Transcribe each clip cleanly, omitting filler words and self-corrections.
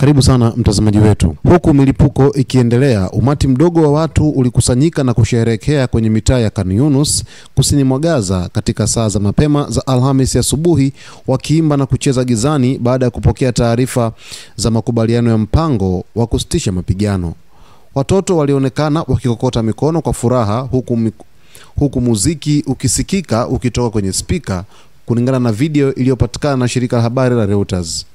Karibu sana mtazamaji wetu. Huku milipuko ikiendelea, umati mdogo wa watu ulikusanyika na kusherehekea kwenye mitaa ya Khan Yunus kusini mwa Gaza katika saa za mapema za Alhamisi asubuhi, wakiimba na kucheza gizani baada ya kupokea taarifa za makubaliano ya mpango wa kusitisha mapigano. Watoto walionekana wakikokota mikono kwa furaha huku muziki ukisikika ukitoka kwenye spika, kulingana na video iliyopatikana na shirika la habari la Reuters.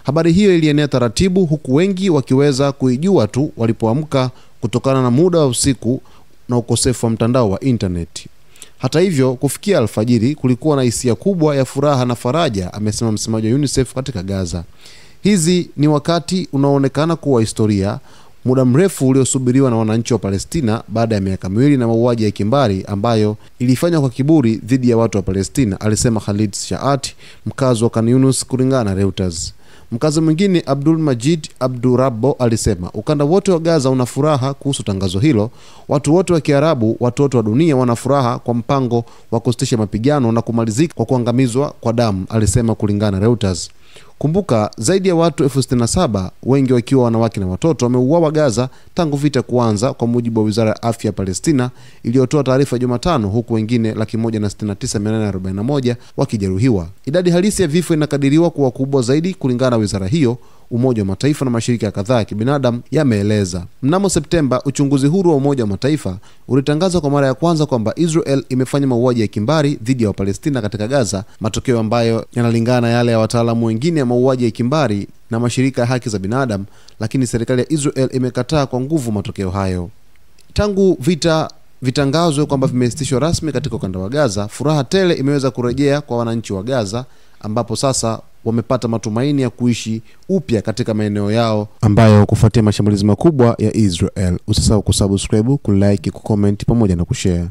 Habari hiyo ilienea taratibu, huku wengi wakiweza kuijua tu walipoamka kutokana na muda wa usiku na ukosefu wa mtandao wa internet. Hata hivyo, kufikia alfajiri kulikuwa na hisia kubwa ya furaha na faraja, amesema msemaji wa UNICEF katika Gaza. Hizi ni wakati unaoonekana kuwa historia, muda mrefu uliosubiriwa na wananchi wa Palestina baada ya miaka miwili na mauaji ya kimbari ambayo ilifanywa kwa kiburi dhidi ya watu wa Palestina, alisema Khalid Shaat, mkazi wa Khan Yunus, kulingana na Reuters. Mkazi mwingine Abdul Majid Abdurabbo alisema ukanda wote wa Gaza una furaha kuhusu tangazo hilo. Watu wote wa Kiarabu, watu wote wa dunia wana furaha kwa mpango wa kusitisha mapigano na kumalizika kwa kuangamizwa kwa damu, alisema kulingana na Reuters. Kumbuka, zaidi ya watu 67,000, wengi wakiwa wanawake na watoto, wameuawa Gaza tangu vita kuanza, kwa mujibu wa Wizara ya Afya ya Palestina iliyotoa taarifa Jumatano, huku wengine 169,841 wakijeruhiwa. Idadi halisi ya vifo inakadiriwa kuwa kubwa zaidi kulingana na wizara hiyo, Umoja wa Mataifa na mashirika kadhaa ya kibinadamu yameeleza. Mnamo Septemba, uchunguzi huru wa Umoja wa Mataifa ulitangaza kwa mara ya kwanza kwamba Israel imefanya mauaji ya kimbari dhidi ya Wapalestina katika Gaza, matokeo ambayo yanalingana na yale ya wataalamu wengine ya mauaji ya kimbari na mashirika ya haki za binadamu, lakini serikali ya Israel imekataa kwa nguvu matokeo hayo. Tangu vita vitangazwe kwamba vimesitishwa rasmi katika ukanda wa Gaza, furaha tele imeweza kurejea kwa wananchi wa Gaza, ambapo sasa wamepata matumaini ya kuishi upya katika maeneo yao ambayo kufuatia mashambulizi makubwa ya Israel. Usisahau kusubscribe, kulike, kucomment pamoja na kushare.